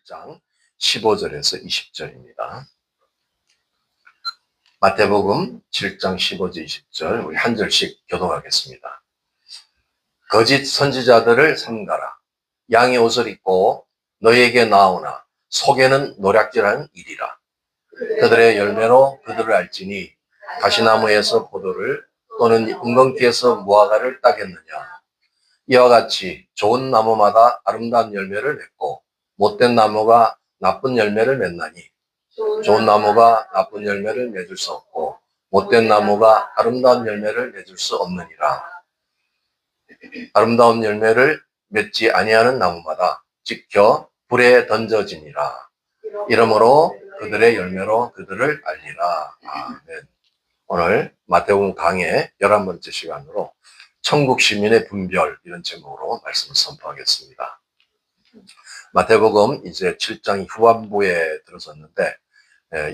7장 15절에서 20절입니다. 마태복음 7장 15절 20절 우리 한 절씩 교독하겠습니다. 거짓 선지자들을 삼가라. 양의 옷을 입고 너희에게 나오나 속에는 노략질하는 일이라. 그들의 열매로 그들을 알지니 가시나무에서 포도를 또는 은건기에서 무화과를 따겠느냐. 이와 같이 좋은 나무마다 아름다운 열매를 맺고 못된 나무가 나쁜 열매를 맺나니 좋은 나무가 나쁜 열매를 맺을 수 없고 못된 나무가 아름다운 열매를 맺을 수 없느니라. 아름다운 열매를 맺지 아니하는 나무마다 찍혀 불에 던져지니라. 이러므로 그들의 열매로 그들을 알리라. 아멘. 오늘 마태복음 강의 11번째 시간으로 천국 시민의 분별 이런 제목으로 말씀을 선포하겠습니다. 마태복음 이제 7장 후반부에 들어섰는데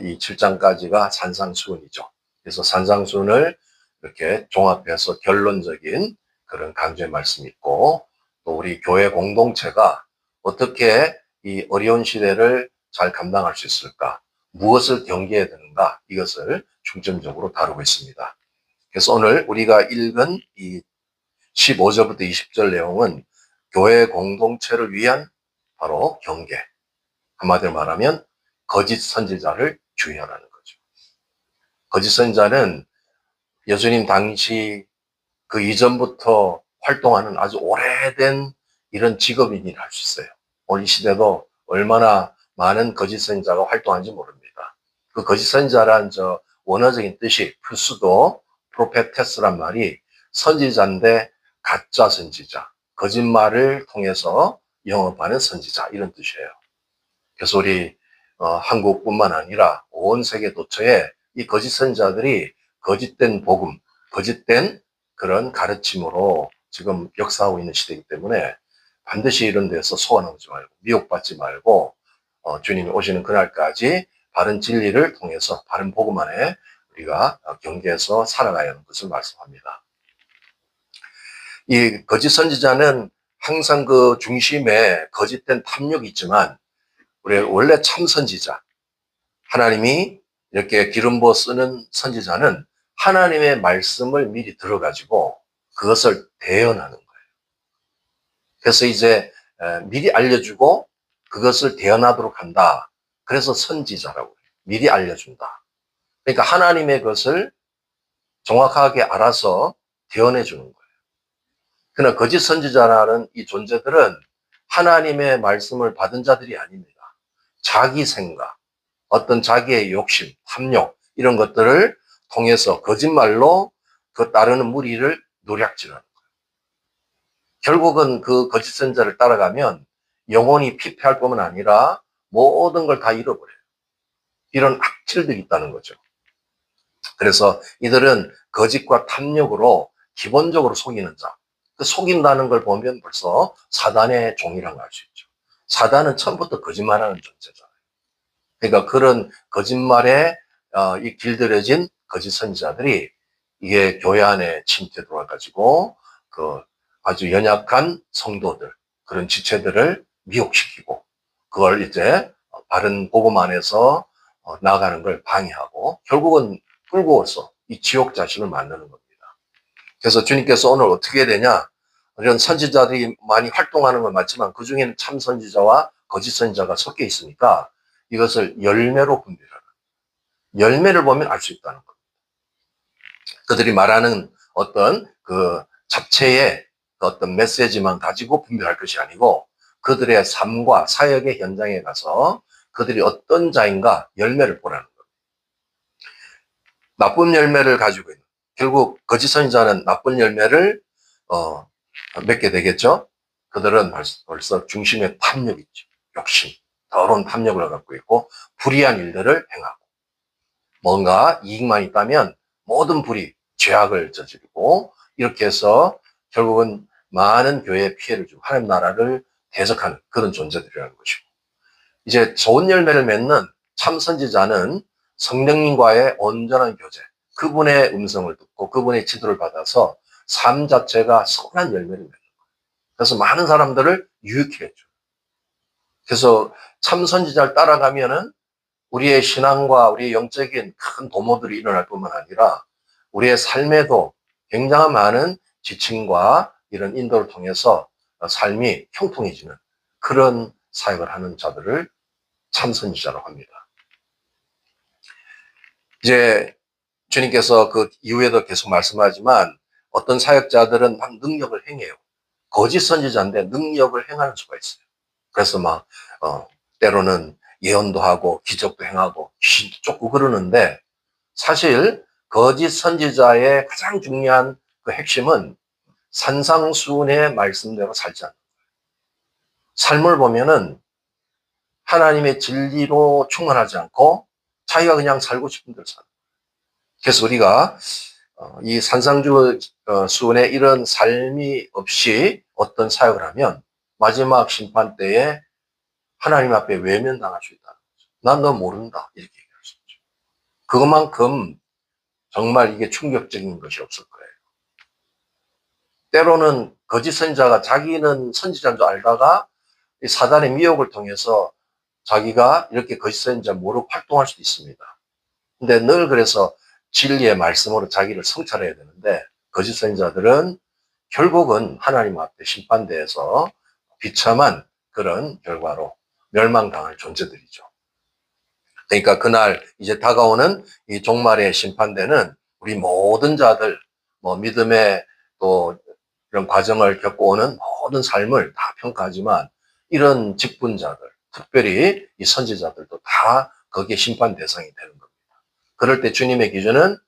이 7장까지가 산상수훈이죠. 그래서 산상수훈을 이렇게 종합해서 결론적인 그런 강조의 말씀이 있고 또 우리 교회 공동체가 어떻게 이 어려운 시대를 잘 감당할 수 있을까? 무엇을 경계해야 되는가? 이것을 중점적으로 다루고 있습니다. 그래서 오늘 우리가 읽은 이 15절부터 20절 내용은 교회 공동체를 위한 바로 경계. 한마디로 말하면 거짓 선지자를 주의하라는 거죠. 거짓 선지자는 예수님 당시 그 이전부터 활동하는 아주 오래된 이런 직업인이라 할 수 있어요. 오늘 이 시대도 얼마나 많은 거짓 선지자가 활동하는지 모릅니다. 그 거짓 선지자란 원어적인 뜻이 풀수도 프로페테스란 말이 선지자인데 가짜 선지자, 거짓말을 통해서 영업하는 선지자 이런 뜻이에요. 그래서 우리 한국뿐만 아니라 온 세계 도처에 이 거짓 선지자들이 거짓된 복음, 거짓된 그런 가르침으로 지금 역사하고 있는 시대이기 때문에 반드시 이런 데서 소원하지 말고 미혹받지 말고 주님이 오시는 그날까지 바른 진리를 통해서 바른 복음 안에 우리가 경계해서 살아가야 하는 것을 말씀합니다. 이 거짓 선지자는 항상 그 중심에 거짓된 탐욕이 있지만 우리 원래 참 선지자, 하나님이 이렇게 기름 부어 쓰는 선지자는 하나님의 말씀을 미리 들어가지고 그것을 대언하는 거예요. 그래서 이제 미리 알려주고 그것을 대언하도록 한다. 그래서 선지자라고 해요. 미리 알려준다. 그러니까 하나님의 것을 정확하게 알아서 대언해 주는 거예요. 그러나 거짓 선지자라는 이 존재들은 하나님의 말씀을 받은 자들이 아닙니다. 자기 생각, 어떤 자기의 욕심, 탐욕 이런 것들을 통해서 거짓말로 그 따르는 무리를 노략질하는 거예요. 결국은 그 거짓 선지자를 따라가면 영혼이 피폐할 뿐만 아니라 모든 걸 다 잃어버려요. 이런 악질들이 있다는 거죠. 그래서 이들은 거짓과 탐욕으로 기본적으로 속이는 자. 그 속인다는 걸 보면 벌써 사단의 종이라는 걸 알 수 있죠. 사단은 처음부터 거짓말하는 존재잖아요. 그러니까 그런 거짓말에 이 길들여진 거짓 선지자들이 이게 교회 안에 침투해 들어와가지고 그 아주 연약한 성도들 그런 지체들을 미혹시키고 그걸 이제 바른 복음 안에서 나아가는 걸 방해하고 결국은 끌고 와서 이 지옥 자식을 만드는 겁니다. 그래서 주님께서 오늘 어떻게 해야 되냐? 이런 선지자들이 많이 활동하는 건 맞지만 그 중에는 참 선지자와 거짓 선지자가 섞여 있으니까 이것을 열매로 분별하라. 열매를 보면 알 수 있다는 겁니다. 그들이 말하는 어떤 그 잡채의 어떤 메시지만 가지고 분별할 것이 아니고 그들의 삶과 사역의 현장에 가서 그들이 어떤 자인가 열매를 보라는 겁니다. 나쁜 열매를 가지고 있는 결국 거짓 선지자는 나쁜 열매를 맺게 되겠죠. 그들은 벌써 중심에 탐욕이 있죠. 욕심, 더러운 탐욕을 갖고 있고 불의한 일들을 행하고 뭔가 이익만 있다면 모든 불의, 죄악을 저지르고 이렇게 해서 결국은 많은 교회에 피해를 주고 하나님 나라를 대적하는 그런 존재들이라는 것이고 이제 좋은 열매를 맺는 참 선지자는 성령님과의 온전한 교제, 그분의 음성을 듣고 그분의 지도를 받아서 삶 자체가 선한 열매를 맺는 거예요. 그래서 많은 사람들을 유익해 줘요. 그래서 참 선지자를 따라가면은 우리의 신앙과 우리의 영적인 큰 도모들이 일어날 뿐만 아니라 우리의 삶에도 굉장한 많은 지침과 이런 인도를 통해서 삶이 형통해지는 그런 사역을 하는 자들을 참선지자라고 합니다. 이제 주님께서 그 이후에도 계속 말씀하지만 어떤 사역자들은 막 능력을 행해요. 거짓 선지자인데 능력을 행하는 수가 있어요. 그래서 막 때로는 예언도 하고 기적도 행하고 귀신도 쫓고 그러는데, 사실 거짓 선지자의 가장 중요한 그 핵심은 산상수훈의 말씀대로 살지 않는 거예요. 삶을 보면은 하나님의 진리로 충만하지 않고 자기가 그냥 살고 싶은 대로 사는 거예요. 그래서 우리가 이 산상수훈의 이런 삶이 없이 어떤 사역을 하면 마지막 심판 때에 하나님 앞에 외면당할 수 있다는 거죠. 난 너 모른다, 이렇게 얘기할 수 있죠. 그것만큼 정말 이게 충격적인 것이 없을 거예요. 때로는 거짓 선지자가 자기는 선지자인 줄 알다가 사단의 미혹을 통해서 자기가 이렇게 거짓 선지자 모르고 활동할 수도 있습니다. 근데 늘 그래서 진리의 말씀으로 자기를 성찰해야 되는데, 거짓 선지자들은 결국은 하나님 앞에 심판대에서 비참한 그런 결과로 멸망당할 존재들이죠. 그러니까 그날 이제 다가오는 이 종말의 심판대는 우리 모든 자들, 믿음의 또 이런 과정을 겪어오는 모든 삶을 다 평가하지만, 이런 직분자들, 특별히 이 선지자들도 다 거기에 심판 대상이 되는 겁니다. 그럴 때 주님의 기준은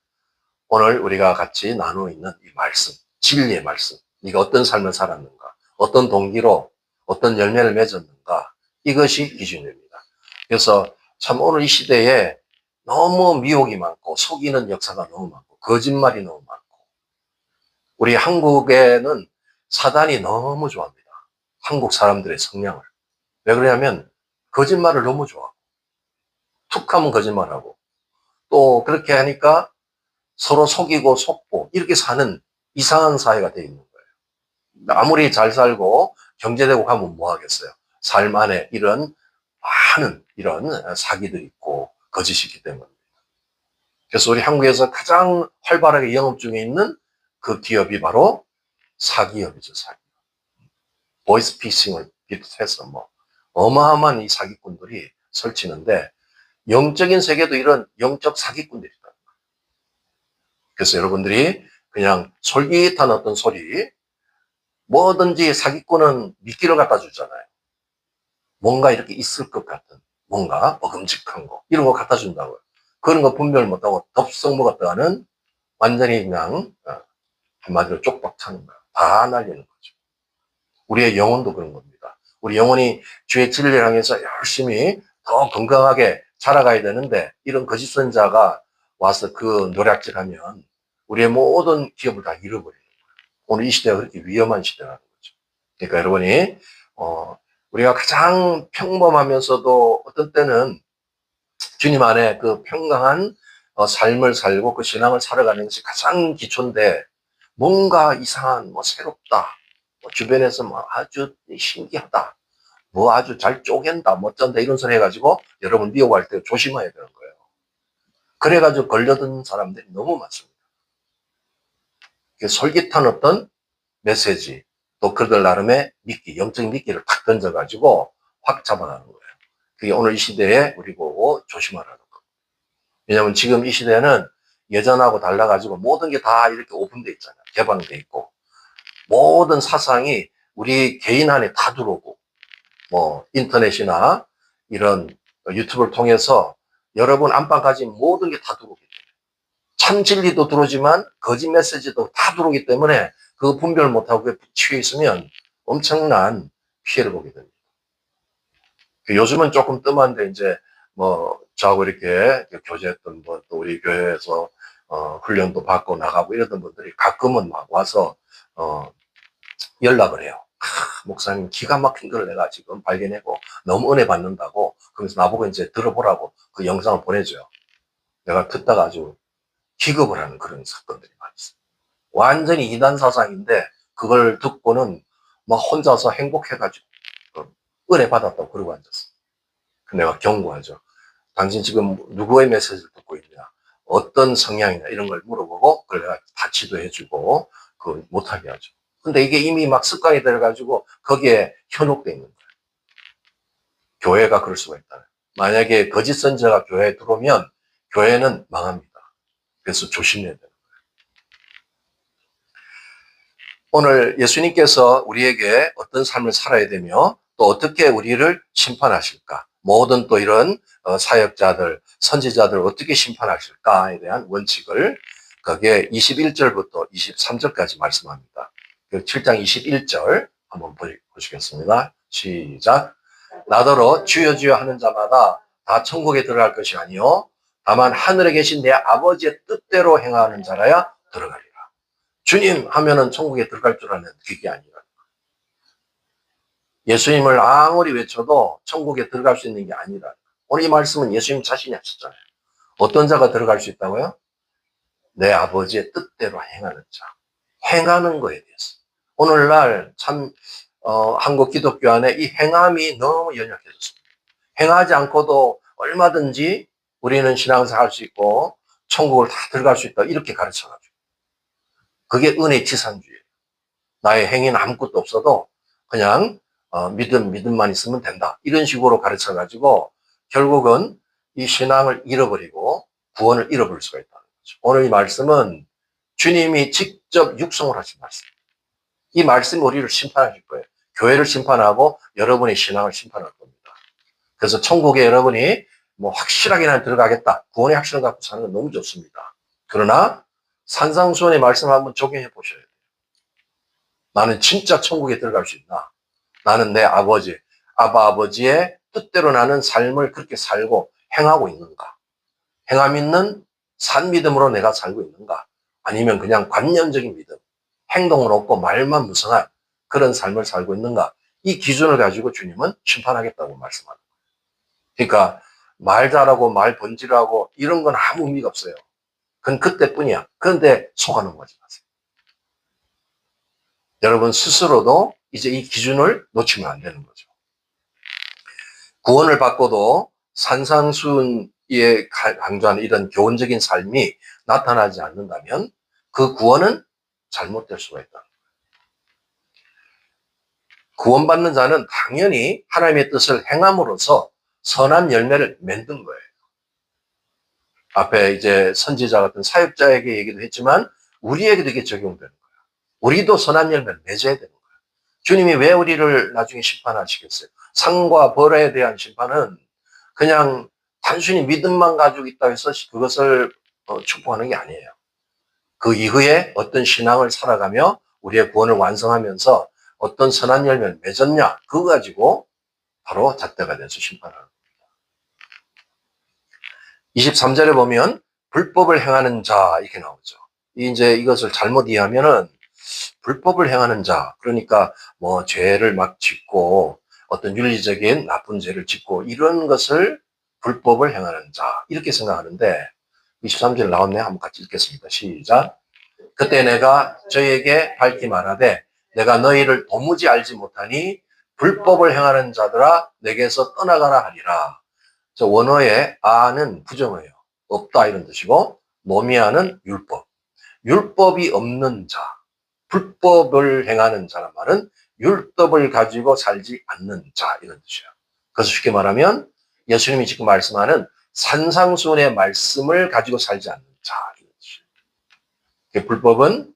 오늘 우리가 같이 나누고 있는 이 말씀, 진리의 말씀, 네가 어떤 삶을 살았는가, 어떤 동기로 어떤 열매를 맺었는가, 이것이 기준입니다. 그래서 참 오늘 이 시대에 너무 미혹이 많고 속이는 역사가 너무 많고 거짓말이 너무 많고, 우리 한국에는 사단이 너무 좋아합니다. 한국 사람들의 성향을. 왜 그러냐면 거짓말을 너무 좋아하고, 툭하면 거짓말하고, 또 그렇게 하니까 서로 속이고 속고 이렇게 사는 이상한 사회가 되어 있는 거예요. 아무리 잘 살고 경제되고 가면 뭐 하겠어요. 삶 안에 이런 많은 이런 사기들이 있고 거짓이 있기 때문입니다. 그래서 우리 한국에서 가장 활발하게 영업 중에 있는 그 기업이 바로 사기업이죠. 사기업. 보이스피싱을 비롯해서 어마어마한 이 사기꾼들이 설치는데, 영적인 세계도 이런 영적 사기꾼들이 있다. 그래서 여러분들이 그냥 솔깃한 어떤 소리, 뭐든지 사기꾼은 미끼를 갖다 주잖아요. 뭔가 이렇게 있을 것 같은, 뭔가 먹음직한 거, 이런 거 갖다 준다고요. 그런 거 분별 못하고 덥석 먹었다가는 완전히 그냥 한마디로 쪽박 차는 거야. 다 날리는 거죠. 우리의 영혼도 그런 겁니다. 우리 영혼이 주의 진리를 향해서 열심히 더 건강하게 자라가야 되는데, 이런 거짓 선자가 와서 그 노략질하면 우리의 모든 기업을 다 잃어버리는 거예요. 오늘 이 시대가 그렇게 위험한 시대라는 거죠. 그러니까 여러분이 우리가 가장 평범하면서도 어떤 때는 주님 안에 그 평강한 삶을 살고 그 신앙을 살아가는 것이 가장 기초인데, 뭔가 이상한 새롭다, 주변에서 아주 신기하다, 아주 잘 쪼갠다, 쩐다 이런 소리 해가지고 여러분 미혹할 때 조심해야 되는 거예요. 그래가지고 걸려든 사람들이 너무 많습니다. 솔깃한 어떤 메시지, 또 그들 나름의 미끼, 영적 미끼를 탁 던져가지고 확 잡아가는 거예요. 그게 오늘 이 시대에 우리 보고 조심하라는 거. 왜냐하면 지금 이 시대는 예전하고 달라가지고 모든 게 다 이렇게 오픈돼 있잖아요. 개방돼 있고, 모든 사상이 우리 개인 안에 다 들어오고, 인터넷이나 이런 유튜브를 통해서 여러분 안방까지 모든 게 다 들어오기 때문에, 참 진리도 들어오지만 거짓 메시지도 다 들어오기 때문에 그거 분별 못하고 그게 치여 있으면 엄청난 피해를 보게 됩니다. 요즘은 조금 뜸한데, 이제 저하고 이렇게 교제했던 또 우리 교회에서 훈련도 받고 나가고 이러던 분들이 가끔은 막 와서 연락을 해요. 목사님 기가 막힌 걸 내가 지금 발견하고 너무 은혜 받는다고, 그래서 나보고 이제 들어보라고 그 영상을 보내줘요. 내가 듣다가 아주 기겁을 하는 그런 사건들이 많이 있어요. 완전히 이단 사상인데 그걸 듣고는 막 혼자서 행복해가지고 은혜 받았다고 그러고 앉았어. 내가 경고하죠. 당신 지금 누구의 메시지를 듣고 있냐, 어떤 성향이냐 이런 걸 물어보고 그걸 내가 다 지도해주고 그 못하게 하죠. 근데 이게 이미 막 습관이 돼가지고 거기에 현혹돼 있는 거예요. 교회가 그럴 수가 있다. 만약에 거짓 선지자가 교회에 들어오면 교회는 망합니다. 그래서 조심해야 돼요. 오늘 예수님께서 우리에게 어떤 삶을 살아야 되며 또 어떻게 우리를 심판하실까, 모든 또 이런 사역자들, 선지자들 어떻게 심판하실까에 대한 원칙을 거기에 21절부터 23절까지 말씀합니다. 7장 21절 한번 보시겠습니다. 시작. 나더러 주여 주여 하는 자마다 다 천국에 들어갈 것이 아니요 다만 하늘에 계신 내 아버지의 뜻대로 행하는 자라야 들어가리라. 주님 하면은 천국에 들어갈 줄 아는 그게 아니라, 예수님을 아무리 외쳐도 천국에 들어갈 수 있는 게 아니라, 오늘 이 말씀은 예수님 자신이 하셨잖아요. 어떤 자가 들어갈 수 있다고요? 내 아버지의 뜻대로 행하는 자. 행하는 거에 대해서. 오늘날 참 한국 기독교 안에 이 행함이 너무 연약해졌습니다. 행하지 않고도 얼마든지 우리는 신앙생활 할 수 있고 천국을 다 들어갈 수 있다 이렇게 가르쳐가지고, 그게 은혜 지상주의예요. 나의 행위는 아무것도 없어도 그냥 믿음만 있으면 된다 이런 식으로 가르쳐가지고 결국은 이 신앙을 잃어버리고 구원을 잃어버릴 수가 있다는 거죠. 오늘 이 말씀은 주님이 직접 육성을 하신 말씀. 이 말씀이 우리를 심판하실 거예요. 교회를 심판하고 여러분의 신앙을 심판할 겁니다. 그래서 천국에 여러분이 뭐 확실하게 난 들어가겠다, 구원의 확신을 갖고 사는 건 너무 좋습니다. 그러나 산상수훈의 말씀을 한번 적용해 보셔야 돼요. 나는 진짜 천국에 들어갈 수 있나? 나는 내 아버지의 뜻대로 나는 삶을 그렇게 살고 행하고 있는가? 행함 있는 산 믿음으로 내가 살고 있는가? 아니면 그냥 관념적인 믿음, 행동은 없고 말만 무성한 그런 삶을 살고 있는가? 이 기준을 가지고 주님은 심판하겠다고 말씀합니다. 그러니까 말 잘하고 말 번지르하고 이런 건 아무 의미가 없어요. 그건 그때뿐이야. 그런데 속아 넘어가지 마세요. 여러분 스스로도 이제 이 기준을 놓치면 안 되는 거죠. 구원을 받고도 산상수훈에 강조하는 이런 교훈적인 삶이 나타나지 않는다면 그 구원은 잘못될 수가 있다. 구원받는 자는 당연히 하나님의 뜻을 행함으로써 선한 열매를 맺는 거예요. 앞에 이제 선지자 같은 사역자에게 얘기도 했지만 우리에게도 이게 적용되는 거예요. 우리도 선한 열매를 맺어야 되는 거예요. 주님이 왜 우리를 나중에 심판하시겠어요? 상과 벌에 대한 심판은 그냥 단순히 믿음만 가지고 있다고 해서 그것을 축복하는 게 아니에요. 그 이후에 어떤 신앙을 살아가며 우리의 구원을 완성하면서 어떤 선한 열매를 맺었냐, 그거 가지고 바로 잣대가 돼서 심판하는 겁니다. 23절에 보면 불법을 행하는 자 이렇게 나오죠. 이제 이것을 잘못 이해하면은 불법을 행하는 자, 그러니까 뭐 죄를 막 짓고 어떤 윤리적인 나쁜 죄를 짓고 이런 것을 불법을 행하는 자 이렇게 생각하는데 23절 나왔네. 한번 같이 읽겠습니다. 시작. 그때 내가 저희에게 밝히 말하되 내가 너희를 도무지 알지 못하니 불법을 행하는 자들아 내게서 떠나가라 하리라. 저 원어의 아는 부정어예요. 없다 이런 뜻이고 노미아는 율법. 율법이 없는 자, 불법을 행하는 자란 말은 율법을 가지고 살지 않는 자 이런 뜻이에요. 그래서 쉽게 말하면 예수님이 지금 말씀하는 산상수훈의 말씀을 가지고 살지 않는 자 이런 뜻이에요. 불법은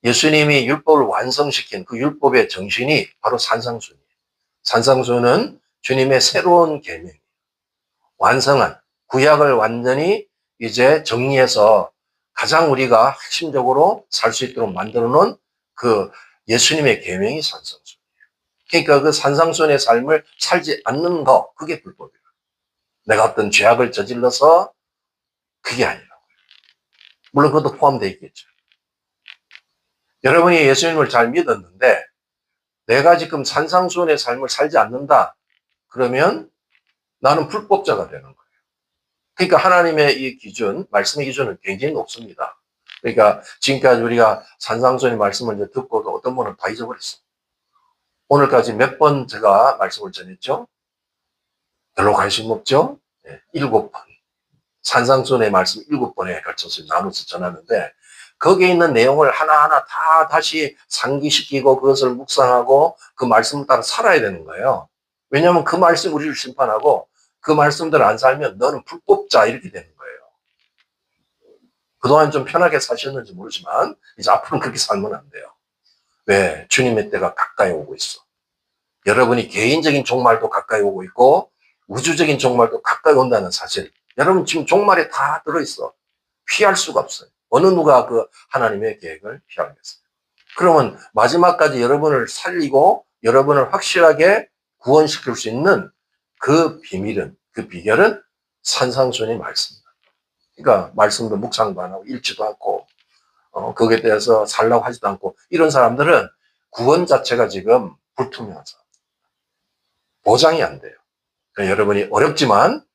예수님이 율법을 완성시킨 그 율법의 정신이 바로 산상수훈이에요. 산상수훈은 주님의 새로운 계명이에요. 완성한 구약을 완전히 이제 정리해서 가장 우리가 핵심적으로 살 수 있도록 만들어 놓은 그 예수님의 계명이 산상수훈이에요. 그러니까 그 산상수훈의 삶을 살지 않는 거, 그게 불법이에요. 내가 어떤 죄악을 저질러서 그게 아니라고요. 물론 그것도 포함되어 있겠죠. 여러분이 예수님을 잘 믿었는데 내가 지금 산상수훈의 삶을 살지 않는다 그러면 나는 불법자가 되는 거예요. 그러니까 하나님의 이 기준, 말씀의 기준은 굉장히 높습니다. 그러니까 지금까지 우리가 산상수훈의 말씀을 이제 듣고도 어떤 분은 다 잊어버렸어. 오늘까지 몇 번 제가 말씀을 전했죠? 별로 관심 없죠? 네, 7번. 산상순의 말씀 7번에 걸쳐서 나눠서 전하는데 거기에 있는 내용을 하나하나 다 다시 상기시키고 그것을 묵상하고 그 말씀을 따라 살아야 되는 거예요. 왜냐하면 그 말씀이 우리를 심판하고 그 말씀대로 안 살면 너는 불법자 이렇게 되는 거예요. 그동안 좀 편하게 사셨는지 모르지만 이제 앞으로는 그렇게 살면 안 돼요. 왜? 주님의 때가 가까이 오고 있어. 여러분이 개인적인 종말도 가까이 오고 있고 우주적인 종말도 가까이 온다는 사실. 여러분 지금 종말에 다 들어있어. 피할 수가 없어요. 어느 누가 그 하나님의 계획을 피하겠어요. 그러면 마지막까지 여러분을 살리고 여러분을 확실하게 구원시킬 수 있는 그 비밀은, 그 비결은 산상순의 말씀입니다. 그러니까 말씀도 묵상도 안 하고 읽지도 않고 거기에 대해서 살라고 하지도 않고 이런 사람들은 구원 자체가 지금 불투명한 사람. 보장이 안 돼요. 그러니까 여러분이 어렵지만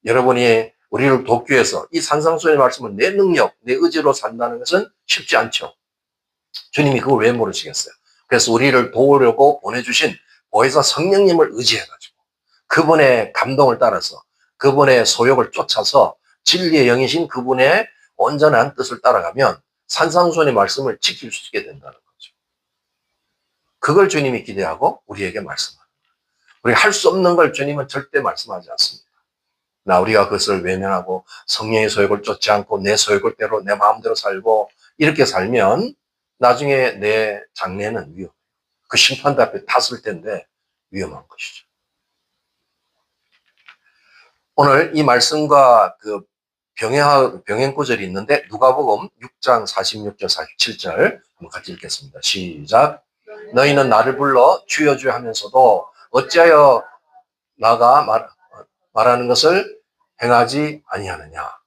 여러분이 우리를 돕기 위해서 이 산상순의 말씀은 내 능력, 내 의지로 산다는 것은 쉽지 않죠. 주님이 그걸 왜 모르시겠어요? 그래서 우리를 도우려고 보내주신 보혜사 성령님을 의지해가지고 그분의 감동을 따라서 그분의 소욕을 쫓아서 진리의 영이신 그분의 온전한 뜻을 따라가면 산상순의 말씀을 지킬 수 있게 된다는 거죠. 그걸 주님이 기대하고 우리에게 말씀합니다. 우리가 할 수 없는 걸 주님은 절대 말씀하지 않습니다. 우리가 그것을 외면하고 성령의 소욕을 쫓지 않고 내 소욕을 대로 내 마음대로 살고 이렇게 살면 나중에 내 장래는 위험해요. 그 심판대 앞에 탔을 텐데 위험한 것이죠. 오늘 이 말씀과 그 병행 구절이 있는데 누가복음 6장 46절 47절 한번 같이 읽겠습니다. 시작. 너희는 나를 불러 주여 주여 하면서도 어찌하여 나가 말하는 것을 행하지 아니하느냐.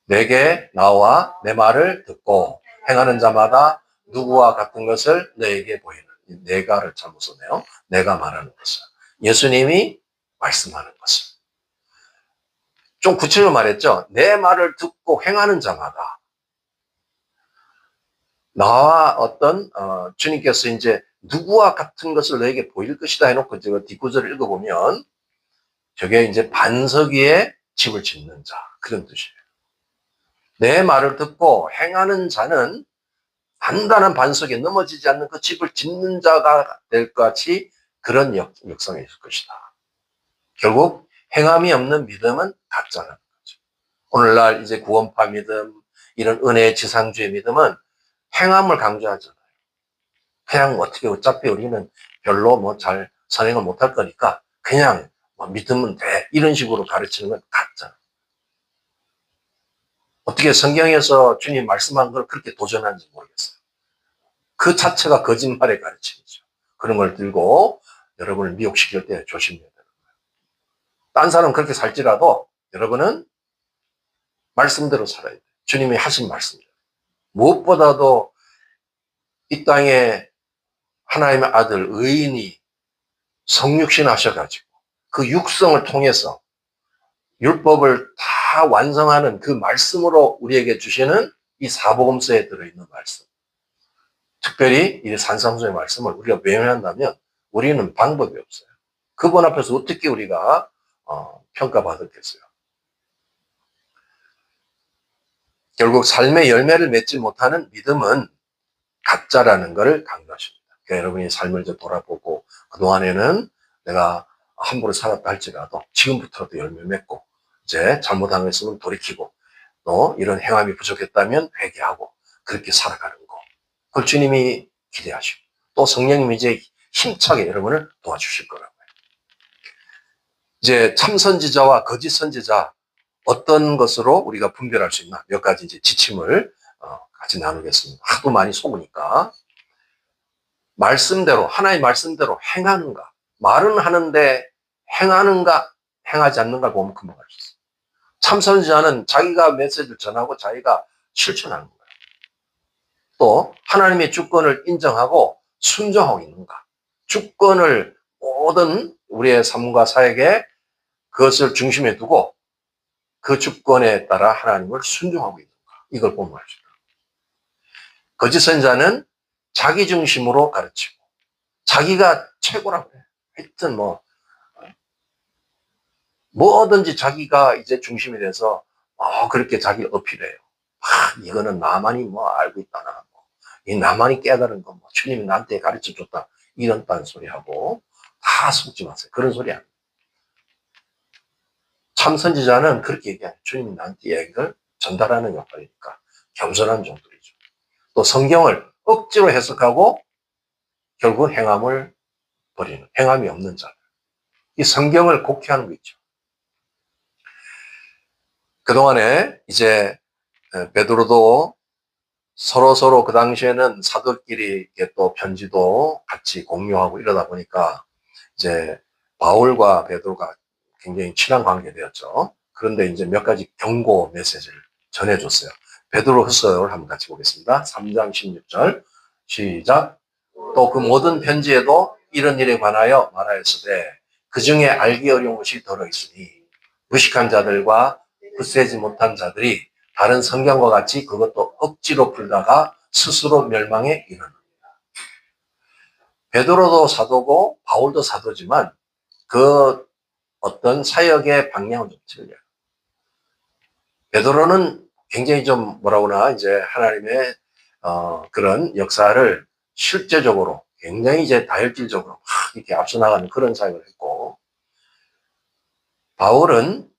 내게 나와 내 말을 듣고 행하는 자마다 누구와 같은 것을 너에게 보이는. 내가를 잘못 썼네요. 내가 말하는 것을. 예수님이 말씀하는 것을. 좀 구체적으로 말했죠. 내 말을 듣고 행하는 자마다. 나와 어떤 주님께서 이제 누구와 같은 것을 너에게 보일 것이다 해놓고 제가 뒷구절을 읽어보면 저게 이제 반석 위에 집을 짓는 자 그런 뜻이에요. 내 말을 듣고 행하는 자는 단단한 반석에 넘어지지 않는 그 집을 짓는 자가 될 것 같이 그런 역성이 있을 것이다. 결국 행함이 없는 믿음은 가짜라는 거죠. 오늘날 이제 구원파 믿음, 이런 은혜의 지상주의 믿음은 행함을 강조하잖아요. 그냥 어떻게 어차피 우리는 별로 뭐 잘 선행을 못할 거니까 그냥 뭐 믿으면 돼. 이런 식으로 가르치는 건 가짜. 어떻게 성경에서 주님 말씀한 걸 그렇게 도전하는지 모르겠어요. 그 자체가 거짓말의 가르침이죠. 그런 걸 들고 여러분을 미혹시킬 때 조심해야 되는 거예요. 딴 사람은 그렇게 살지라도 여러분은 말씀대로 살아야 돼요. 주님이 하신 말씀이에요. 무엇보다도 이 땅에 하나님의 아들 의인이 성육신 하셔가지고 그 육성을 통해서 율법을 다 완성하는 그 말씀으로 우리에게 주시는 이 사복음서에 들어있는 말씀. 특별히 이 산상수의 말씀을 우리가 외면한다면 우리는 방법이 없어요. 그분 앞에서 어떻게 우리가 평가받았겠어요. 결국 삶의 열매를 맺지 못하는 믿음은 가짜라는 것을 강조하십니다. 그러니까 여러분이 삶을 좀 돌아보고 그동안에는 내가 함부로 살았다 할지라도 지금부터라도 열매 맺고 이제 잘못한 거 있으면 돌이키고 또 이런 행함이 부족했다면 회개하고 그렇게 살아가는 거. 그걸 주님이 기대하시고 또 성령님이 이제 힘차게 여러분을 도와주실 거라고요. 이제 참 선지자와 거짓 선지자 어떤 것으로 우리가 분별할 수 있나 몇 가지 이제 지침을 같이 나누겠습니다. 하도 많이 속으니까 말씀대로 하나의 말씀대로 행하는가 말은 하는데 행하는가 행하지 않는가 보면 금방 알 수 있어요. 참 선지자는 자기가 메시지를 전하고 자기가 실천하는 거예요. 또 하나님의 주권을 인정하고 순종하고 있는가 주권을 모든 우리의 삶과 사역에 그것을 중심에 두고 그 주권에 따라 하나님을 순종하고 있는가 이걸 보면 알 수 있어요. 거짓 선지자는 자기 중심으로 가르치고 자기가 최고라고 그래. 하여튼 뭐든지 자기가 이제 중심이 돼서 그렇게 자기를 어필해요. 이거는 나만이 알고 있다나, 이 나만이 깨달은 거, 주님이 나한테 가르쳐 줬다, 이런 딴소리 하고 다 속지 마세요. 그런 소리 아니에요. 참 선지자는 그렇게 얘기해요. 주님이 나한테 이야기를 전달하는 역할이니까 겸손한 종들이죠. 또 성경을 억지로 해석하고 결국 행함을 버리는, 행함이 없는 자들. 이 성경을 곡해하는 거 있죠. 그동안에 이제 베드로도 서로 그 당시에는 사도끼리 또 편지도 같이 공유하고 이러다 보니까 이제 바울과 베드로가 굉장히 친한 관계 되었죠. 그런데 이제 몇 가지 경고 메시지를 전해줬어요. 베드로후서를 한번 같이 보겠습니다. 3장 16절 시작. 또 그 모든 편지에도 이런 일에 관하여 말하였으되 그 중에 알기 어려운 것이 들어있으니 무식한 자들과 굳세지 못한 자들이 다른 성경과 같이 그것도 억지로 풀다가 스스로 멸망에 이르느니라. 베드로도 사도고 바울도 사도지만 그 어떤 사역의 방향은 좀 틀려요. 베드로는 굉장히 좀 뭐라고나 이제 하나님의 그런 역사를 실제적으로 굉장히 이제 다혈질적으로 막 이렇게 앞서 나가는 그런 사역을 했고, 바울은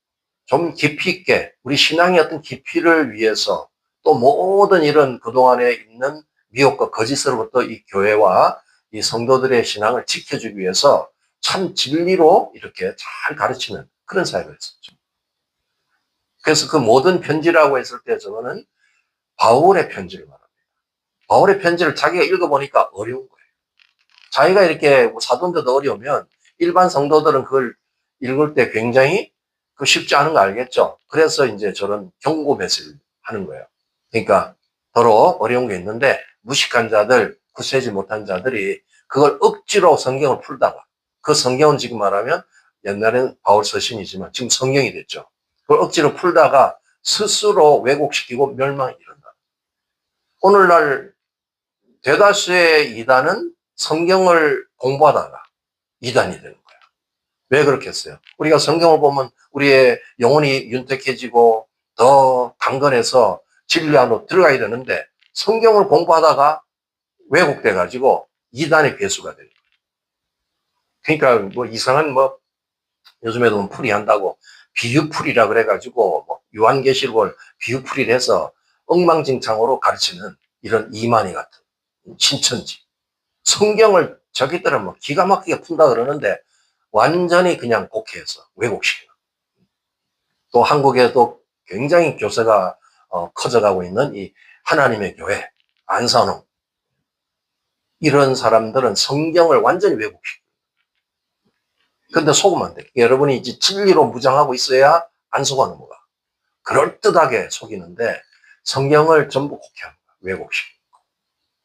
좀 깊이 있게 우리 신앙의 어떤 깊이를 위해서 또 모든 이런 그동안에 있는 미혹과 거짓으로부터 이 교회와 이 성도들의 신앙을 지켜주기 위해서 참 진리로 이렇게 잘 가르치는 그런 사역을 했었죠. 그래서 그 모든 편지라고 했을 때 저거는 바울의 편지를 말합니다. 바울의 편지를 자기가 읽어보니까 어려운 거예요. 자기가 이렇게 사도인데도 어려우면 일반 성도들은 그걸 읽을 때 굉장히 쉽지 않은 거 알겠죠? 그래서 이제 저런 경고 메시지를 하는 거예요. 그러니까 더러 어려운 게 있는데 무식한 자들, 굳세지 못한 자들이 그걸 억지로 성경을 풀다가, 그 성경은 지금 말하면 옛날에는 바울 서신이지만 지금 성경이 됐죠. 그걸 억지로 풀다가 스스로 왜곡시키고 멸망에 이른다. 오늘날 대다수의 이단은 성경을 공부하다가 이단이 되는 거야. 왜 그렇겠어요? 우리가 성경을 보면 우리의 영혼이 윤택해지고 더 강건해서 진리 안으로 들어가야 되는데 성경을 공부하다가 왜곡돼가지고 이단의 괴수가 되는 거예요. 그러니까 이상한 요즘에도 풀이한다고 비유풀이라 그래가지고 요한계시록을 비유풀이를 해서 엉망진창으로 가르치는 이런 이만희 같은 신천지. 성경을 저기들은 기가 막히게 푼다 그러는데 완전히 그냥 곡해해서 왜곡시키는. 또 한국에도 굉장히 교세가 커져가고 있는 이 하나님의 교회, 안산홍. 이런 사람들은 성경을 완전히 왜곡시키는. 근데 속으면 안 돼. 여러분이 이제 진리로 무장하고 있어야 안 속아 넘어가. 그럴듯하게 속이는데 성경을 전부 곡해하는 거야. 왜곡시키는 거.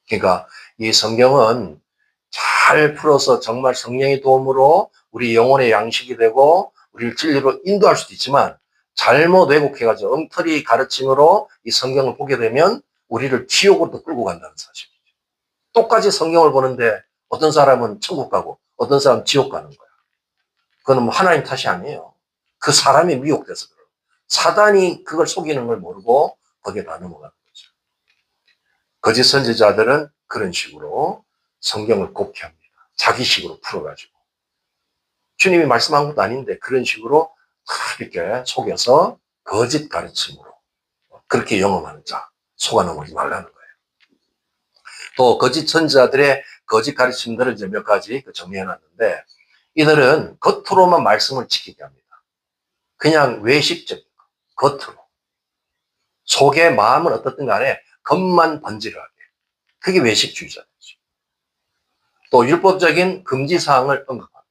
그러니까 이 성경은 잘 풀어서 정말 성령의 도움으로 우리 영혼의 양식이 되고 우리를 진리로 인도할 수도 있지만 잘못 왜곡해가지고 엉터리 가르침으로 이 성경을 보게 되면 우리를 지옥으로 끌고 간다는 사실이죠. 똑같이 성경을 보는데 어떤 사람은 천국 가고 어떤 사람은 지옥 가는 거야. 그건 하나님 탓이 아니에요. 그 사람이 미혹돼서 그래요. 사단이 그걸 속이는 걸 모르고 거기에 다 넘어가는 거죠. 거짓 선지자들은 그런 식으로 성경을 곡해합니다. 자기식으로 풀어가지고. 주님이 말씀한 것도 아닌데 그런 식으로 이렇게 속여서 거짓 가르침으로 그렇게 영험하는 자, 속아 넘어가지 말라는 거예요. 또 거짓 선지자들의 거짓 가르침들을 이제 몇 가지 정리해놨는데 이들은 겉으로만 말씀을 지키게 합니다. 그냥 외식적인 거, 겉으로. 속의 마음은 어떻든 간에 겉만 번지르하게. 그게 외식주의자죠. 또 율법적인 금지사항을 언급합니다.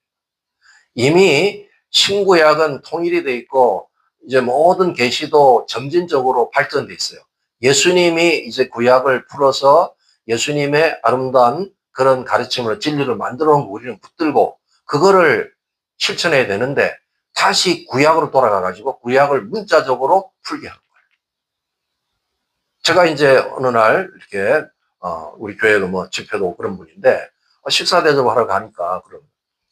이미 신구약은 통일이 돼 있고 이제 모든 계시도 점진적으로 발전돼 있어요. 예수님이 이제 구약을 풀어서 예수님의 아름다운 그런 가르침으로 진리를 만들어 놓은 거 우리는 붙들고 그거를 실천해야 되는데 다시 구약으로 돌아가 가지고 구약을 문자적으로 풀게 하는 거예요. 제가 이제 어느 날 이렇게 우리 교회도 집회도 그런 분인데 식사 대접하러 가니까, 그럼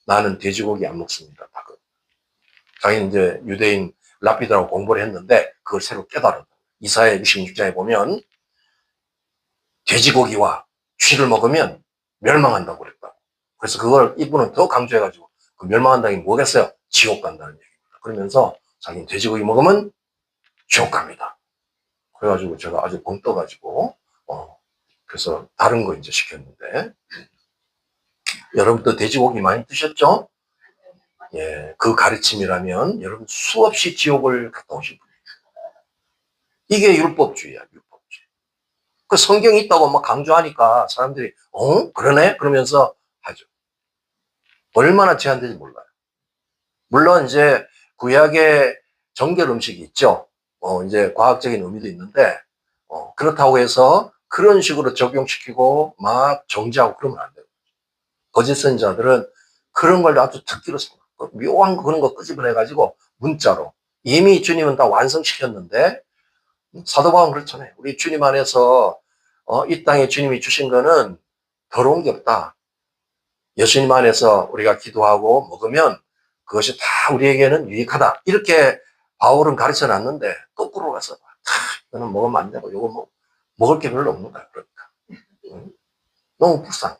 나는 돼지고기 안 먹습니다. 자기는 이제 유대인 랍비드라고 공부를 했는데, 그걸 새로 깨달았다. 이사야 66장에 보면, 돼지고기와 쥐를 먹으면 멸망한다고 그랬다. 그래서 그걸 이분은 더 강조해가지고, 그 멸망한다는 게 뭐겠어요? 지옥 간다는 얘기입니다. 그러면서 자기는 돼지고기 먹으면 지옥 갑니다. 그래가지고 제가 아주 벙 떠가지고, 그래서 다른 거 이제 시켰는데, 여러분도 돼지고기 많이 드셨죠? 예, 그 가르침이라면 여러분 수없이 지옥을 갔다 오신 분이에요. 이게 율법주의야, 율법주의. 그 성경이 있다고 막 강조하니까 사람들이, 그러네? 그러면서 하죠. 얼마나 제한된지 몰라요. 물론 이제 구약의 정결 음식이 있죠. 이제 과학적인 의미도 있는데, 그렇다고 해서 그런 식으로 적용시키고 막 정지하고 그러면 안 돼요. 거짓 선지자들은 그런 걸 아주 특기로 묘한 그런 거 끄집어내가지고 문자로 이미 주님은 다 완성시켰는데, 사도 바울은 그렇잖아요. 우리 주님 안에서 이 땅에 주님이 주신 거는 더러운 게 없다. 예수님 안에서 우리가 기도하고 먹으면 그것이 다 우리에게는 유익하다. 이렇게 바울은 가르쳐 놨는데 거꾸로 가서 이거는 먹으면 안 되고 이거 먹을 게 별로 없는 거야. 그러니까 너무 불쌍해.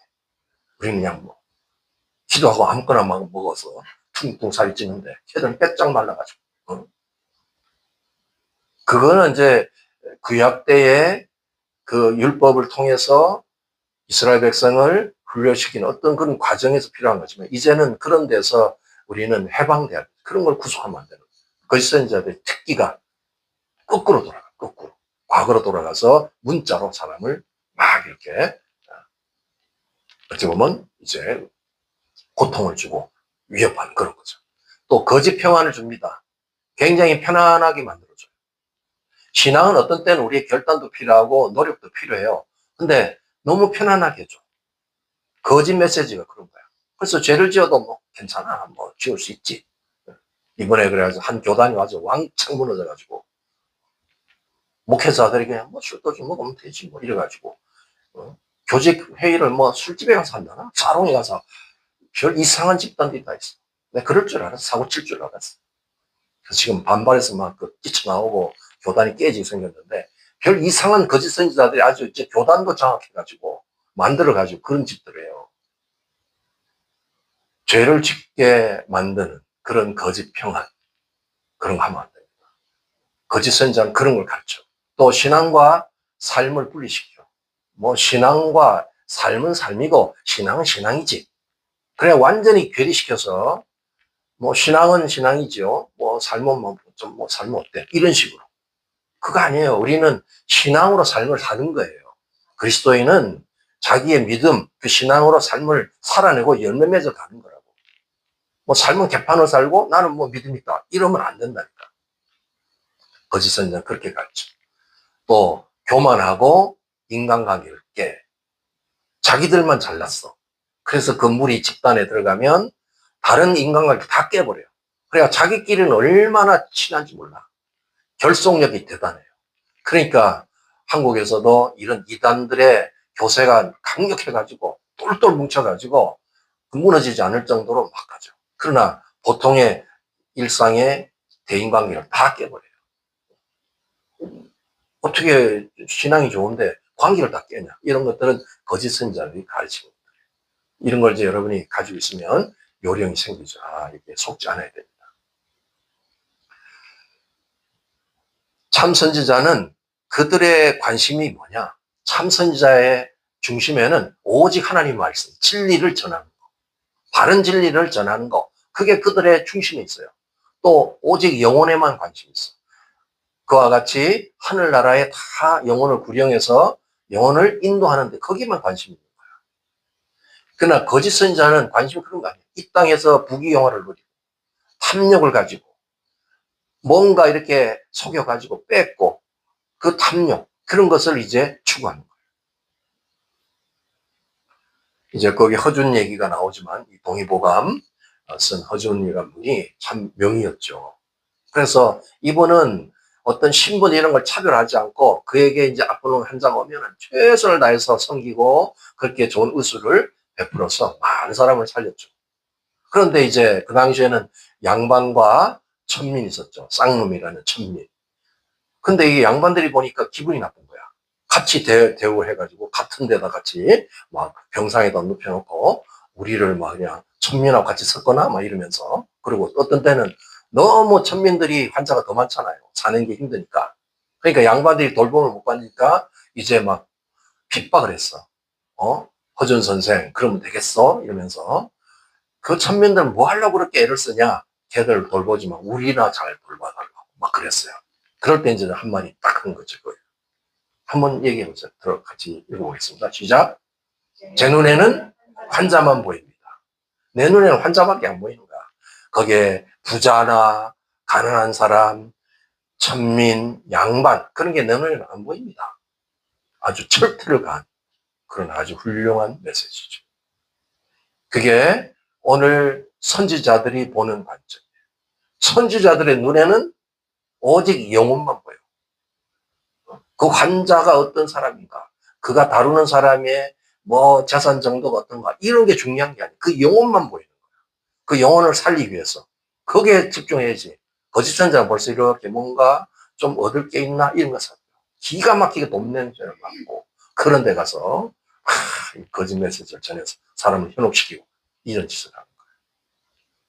우리는 그냥 기도하고 아무거나 막 먹어서 퉁퉁 살이 찌는데 걔들은 빼짝 말라가지고. 그거는 이제 구약 때의 그 율법을 통해서 이스라엘 백성을 훈련시키는 어떤 그런 과정에서 필요한 거지만, 이제는 그런 데서 우리는 해방돼야 돼. 그런 걸 구속하면 안 되는 거예요. 거짓 선지자들의 특기가 거꾸로 돌아가, 거꾸로. 과거로 돌아가서 문자로 사람을 막 이렇게, 어찌 보면 이제 고통을 주고 위협하는 그런 거죠. 또 거짓 평안을 줍니다. 굉장히 편안하게 만들어줘요. 신앙은 어떤 때는 우리의 결단도 필요하고 노력도 필요해요. 근데 너무 편안하게 해줘. 거짓 메시지가 그런 거야. 그래서 죄를 지어도 뭐 괜찮아. 뭐 지을 수 있지. 이번에 그래가지고 한 교단이 와서 왕창 무너져가지고 목회자들이 그냥 뭐 술도 좀 먹으면 되지 뭐 이래가지고 교직 회의를 뭐 술집에 가서 한다나? 사롱에 가서 별 이상한 집단들이 다 있어. 내가 그럴 줄 알았어. 사고 칠 줄 알았어. 그래서 지금 반발해서 막 뛰쳐나오고 교단이 깨지게 생겼는데, 별 이상한 거짓 선지자들이 아주 이제 교단도 장악해가지고 만들어가지고 그런 짓들이에요. 죄를 짓게 만드는 그런 거짓 평안, 그런 거 하면 안 됩니다. 거짓 선지자는 그런 걸 가르쳐. 또 신앙과 삶을 분리시켜. 뭐 신앙과 삶은 삶이고 신앙은 신앙이지. 그래 완전히 괴리시켜서 뭐 신앙은 신앙이죠. 뭐 삶은 뭐 삶은 어때? 이런 식으로. 그거 아니에요. 우리는 신앙으로 삶을 사는 거예요. 그리스도인은 자기의 믿음, 그 신앙으로 삶을 살아내고 열매 맺어 가는 거라고. 뭐 삶은 개판으로 살고 나는 뭐 믿음 있다. 이러면 안 된다니까. 거짓 선지자는 그렇게 가르쳐. 또 교만하고 인간관계를 깨. 자기들만 잘났어. 그래서 그 물이 집단에 들어가면 다른 인간관계 다 깨버려요. 그러니까 자기끼리는 얼마나 친한지 몰라. 결속력이 대단해요. 그러니까 한국에서도 이런 이단들의 교세가 강력해가지고 똘똘 뭉쳐가지고 무너지지 않을 정도로 막 가죠. 그러나 보통의 일상의 대인관계를 다 깨버려요. 어떻게 신앙이 좋은데 관계를 다 깨냐. 이런 것들은 거짓 선지자들이 가르치는 거예요. 이런 걸 이제 여러분이 가지고 있으면 요령이 생기죠. 이게 속지 않아야 됩니다. 참 선지자는 그들의 관심이 뭐냐? 참 선지자의 중심에는 오직 하나님 말씀, 진리를 전하는 거, 바른 진리를 전하는 거, 그게 그들의 중심에 있어요. 또 오직 영혼에만 관심이 있어. 그와 같이 하늘나라에 다 영혼을 구령해서 영혼을 인도하는데 거기만 관심이 있는 거야. 그러나 거짓 선지자는 관심이 그런 거 아니에요. 이 땅에서 부귀영화를 누리고 탐욕을 가지고 뭔가 이렇게 속여가지고 뺏고 그 탐욕, 그런 것을 이제 추구하는 거예요. 이제 거기 허준 얘기가 나오지만 이 동의보감 쓴 허준이라는 분이 참 명의였죠. 그래서 이분은 어떤 신분 이런 걸 차별하지 않고 그에게 이제 앞으로 한 장 오면 최선을 다해서 섬기고 그렇게 좋은 의술을 베풀어서 많은 사람을 살렸죠. 그런데 이제 그 당시에는 양반과 천민이 있었죠. 쌍놈이라는 천민. 근데 이 양반들이 보니까 기분이 나쁜 거야. 같이 대우해가지고 같은 데다 같이 막 병상에다 눕혀놓고 우리를 막 그냥 천민하고 같이 섞거나 막 이러면서. 그리고 어떤 때는 너무 천민들이 환자가 더 많잖아요. 사는 게 힘드니까. 그러니까 양반들이 돌봄을 못 받으니까 이제 막 핍박을 했어. 허준 선생 그러면 되겠어? 이러면서. 그 천민들은 뭐 하려고 그렇게 애를 쓰냐? 걔들 돌보지만 우리나 잘 돌봐달라고 막 그랬어요. 그럴 때 이제 한마디 딱 한 거죠. 한번 얘기해보세요. 같이 읽어보겠습니다. 시작. 제 눈에는 환자만 보입니다. 내 눈에는 환자밖에 안 보이는 거야. 거기에 부자나 가난한 사람, 천민, 양반 그런 게 내 눈에는 안 보입니다. 아주 철퇴를 가한 그런 아주 훌륭한 메시지죠. 그게 오늘 선지자들이 보는 관점이에요. 선지자들의 눈에는 오직 영혼만 보여. 그 환자가 어떤 사람인가, 그가 다루는 사람의 뭐 재산 정도가 어떤가 이런 게 중요한 게 아니에요. 그 영혼만 보이는 거야. 그 영혼을 살리기 위해서 거기에 집중해야지. 거짓 선자는 벌써 이렇게 뭔가 좀 얻을 게 있나 이런 거 살펴. 기가 막히게 돈 냄새를 맡고 그런 데 가서 거짓 메시지를 전해서 사람을 현혹시키고 이런 짓을 하는 거예요.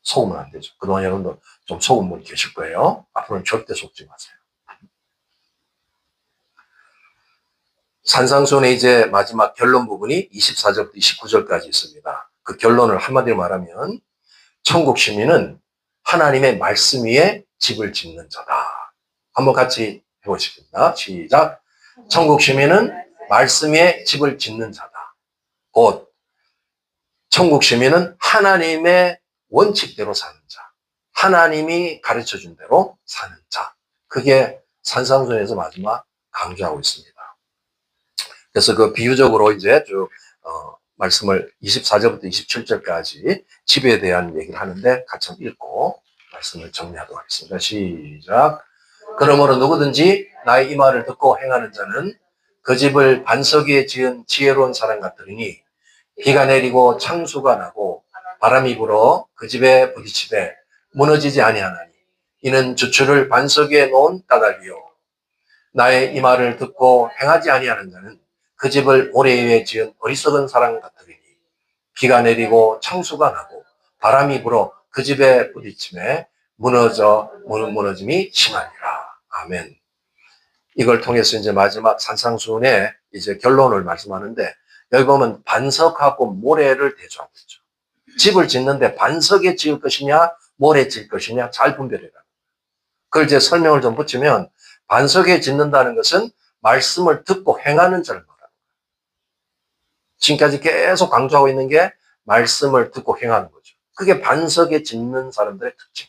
속으면 안 되죠. 그동안 여러분도 좀 속은 분이 계실 거예요. 앞으로는 절대 속지 마세요. 산상수훈의 이제 마지막 결론 부분이 24절부터 29절까지 있습니다. 그 결론을 한마디로 말하면 천국 시민은 하나님의 말씀 위에 집을 짓는 자다. 한번 같이 해보시겠습니다. 시작. 천국 시민은 말씀 위에 집을 짓는 자다. 곧 천국 시민은 하나님의 원칙대로 사는 자, 하나님이 가르쳐준 대로 사는 자. 그게 산상수훈에서 마지막 강조하고 있습니다. 그래서 그 비유적으로 이제 쭉 말씀을 24절부터 27절까지 집에 대한 얘기를 하는데 같이 읽고 말씀을 정리하도록 하겠습니다. 시작. 그러므로 누구든지 나의 이 말을 듣고 행하는 자는 그 집을 반석 위에 지은 지혜로운 사람 같으니 비가 내리고 창수가 나고 바람이 불어 그 집에 부딪히되 무너지지 아니하나니 이는 주추를 반석 위에 놓은 까닭이요. 나의 이 말을 듣고 행하지 아니하는 자는 그 집을 모래 위에 지은 어리석은 사람 같으리니 비가 내리고 창수가 나고 바람이 불어 그 집에 부딪힘에 무너짐이 심하니라. 아멘. 이걸 통해서 이제 마지막 산상수훈의 이제 결론을 말씀하는데 여기 보면 반석하고 모래를 대조하고 있죠. 집을 짓는데 반석에 지을 것이냐 모래에 지을 것이냐 잘 분별해라. 그걸 이제 설명을 좀 붙이면 반석에 짓는다는 것은 말씀을 듣고 행하는 자를 말합니다. 지금까지 계속 강조하고 있는 게 말씀을 듣고 행하는 거죠. 그게 반석에 짓는 사람들의 특징.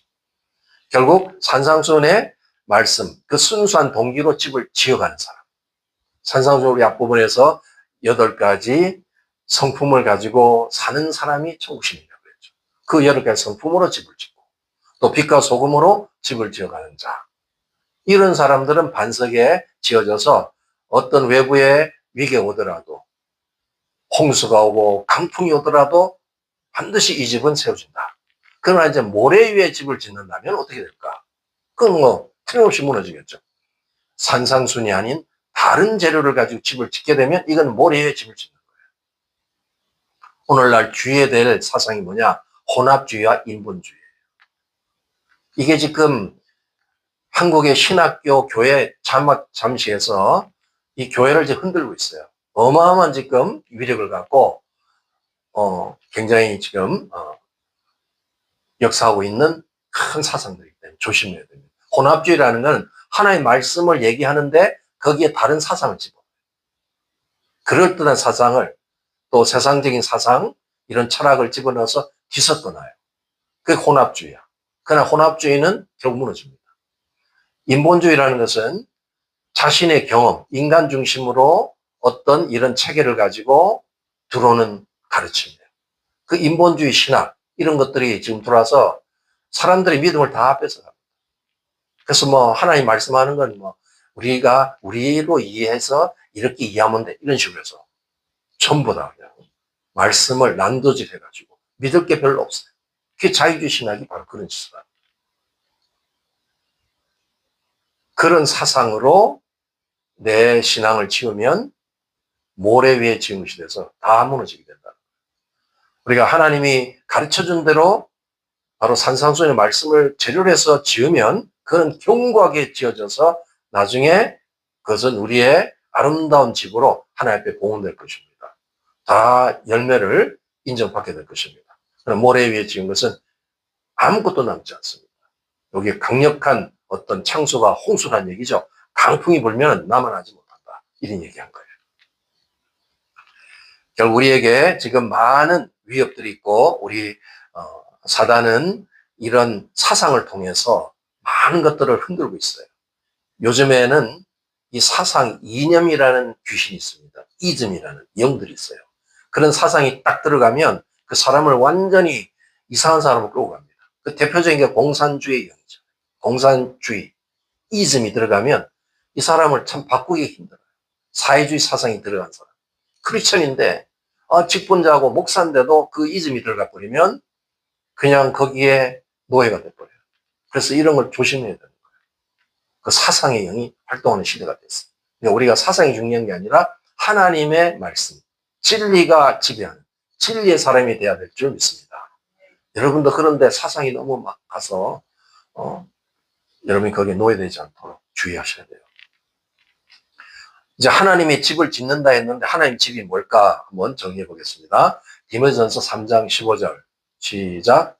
결국 산상수훈의 말씀, 그 순수한 동기로 집을 지어가는 사람. 산상수훈 우리 앞부분에서 8가지 성품을 가지고 사는 사람이 천국시민이라고 그랬죠. 그 8가지 성품으로 집을 짓고 또 빛과 소금으로 집을 지어가는 자. 이런 사람들은 반석에 지어져서 어떤 외부의 위기가 오더라도 홍수가 오고 강풍이 오더라도 반드시 이 집은 세워진다. 그러나 이제 모래 위에 집을 짓는다면 어떻게 될까? 그건 뭐 틀림없이 무너지겠죠. 산상순이 아닌 다른 재료를 가지고 집을 짓게 되면 이건 모래 위에 집을 짓는 거예요. 오늘날 주의해야 될 사상이 뭐냐? 혼합주의와 인본주의예요. 이게 지금 한국의 신학교 교회 잠시해서 이 교회를 이제 흔들고 있어요. 어마어마한 지금 위력을 갖고 굉장히 지금 역사하고 있는 큰 사상들이기 때문에 조심해야 됩니다. 혼합주의라는 건 하나의 말씀을 얘기하는데 거기에 다른 사상을 집어넣어요. 그럴듯한 사상을 또 세상적인 사상 이런 철학을 집어넣어서 뒤섞어놔요. 그게 혼합주의야. 그러나 혼합주의는 결국 무너집니다. 인본주의라는 것은 자신의 경험, 인간 중심으로 어떤 이런 체계를 가지고 들어오는 가르침이에요. 그 인본주의 신학 이런 것들이 지금 들어와서 사람들의 믿음을 다 뺏어갑니다. 그래서 뭐 하나님 말씀하는 건 뭐 우리로 이해해서 이렇게 이해하면 돼 이런 식으로 해서 전부 다 그냥 말씀을 난도질해가지고 믿을 게 별로 없어요. 그게 자유주의 신학이 바로 그런 짓을 합니다. 그런 사상으로 내 신앙을 지으면 모래 위에 지은 것이 돼서 다 무너지게 된다. 우리가 하나님이 가르쳐준 대로 바로 산상수훈의 말씀을 재료로 해서 지으면 그건 견고하게 지어져서 나중에 그것은 우리의 아름다운 집으로 하나님 앞에 봉헌될 것입니다. 다 열매를 인정받게 될 것입니다. 그럼 모래 위에 지은 것은 아무것도 남지 않습니다. 여기에 강력한 어떤 창수가 홍수란 얘기죠. 강풍이 불면 나만 하지 못한다. 이런 얘기한 거예요. 결국 우리에게 지금 많은 위협들이 있고 우리 사단은 이런 사상을 통해서 많은 것들을 흔들고 있어요. 요즘에는 이 사상 이념이라는 귀신이 있습니다. 이즘이라는 영들이 있어요. 그런 사상이 딱 들어가면 그 사람을 완전히 이상한 사람으로 끌고 갑니다. 그 대표적인 게 공산주의 영이죠. 공산주의, 이즘이 들어가면 이 사람을 참 바꾸기 힘들어요. 사회주의 사상이 들어간 사람. 크리스천인데 직분자하고 목사인데도 그 이즘이 들어가 버리면 그냥 거기에 노예가 돼버려요. 그래서 이런 걸 조심해야 되는 거예요. 그 사상의 영이 활동하는 시대가 됐어요. 그러니까 우리가 사상이 중요한 게 아니라 하나님의 말씀, 진리가 지배하는 진리의 사람이 돼야 될 줄 믿습니다. 여러분도 그런데 사상이 너무 막 가서 여러분이 거기에 노예되지 않도록 주의하셔야 돼요. 이제 하나님의 집을 짓는다 했는데 하나님 집이 뭘까 한번 정리해 보겠습니다. 디모데전서 3장 15절 시작.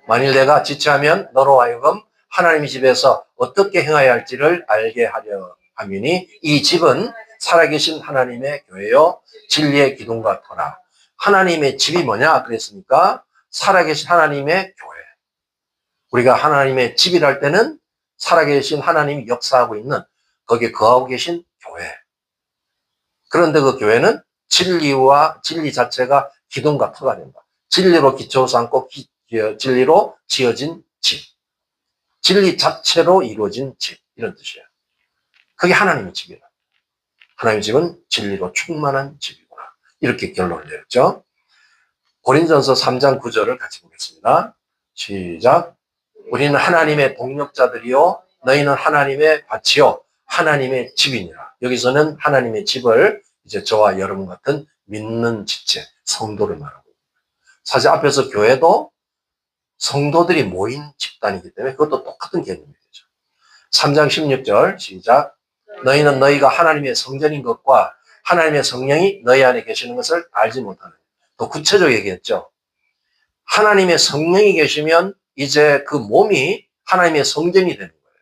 만일 내가 지체하면 너로 하여금 하나님의 집에서 어떻게 행하여야 할지를 알게 하려 함이니 이 집은 살아계신 하나님의 교회요 진리의 기둥과 터라. 하나님의 집이 뭐냐 그랬습니까? 살아계신 하나님의 교회. 우리가 하나님의 집이랄 때는 살아계신 하나님이 역사하고 있는 거기에 거하고 계신 교회. 그런데 그 교회는 진리 자체가 기둥과 터가 된다. 진리로 기초 삼고 진리로 지어진 집. 진리 자체로 이루어진 집. 이런 뜻이에요. 그게 하나님의 집이라. 하나님의 집은 진리로 충만한 집이구나. 이렇게 결론을 내렸죠. 고린전서 3장 9절을 같이 보겠습니다. 시작. 우리는 하나님의 동력자들이요 너희는 하나님의 밭이요 하나님의 집이니라. 여기서는 하나님의 집을 이제 저와 여러분 같은 믿는 집체, 성도를 말하고 있습니다. 사실 앞에서 교회도 성도들이 모인 집단이기 때문에 그것도 똑같은 개념이 되죠. 3장 16절 시작. 너희는 너희가 하나님의 성전인 것과 하나님의 성령이 너희 안에 계시는 것을 알지 못하느냐. 또 구체적으로 얘기했죠. 하나님의 성령이 계시면 이제 그 몸이 하나님의 성전이 되는 거예요.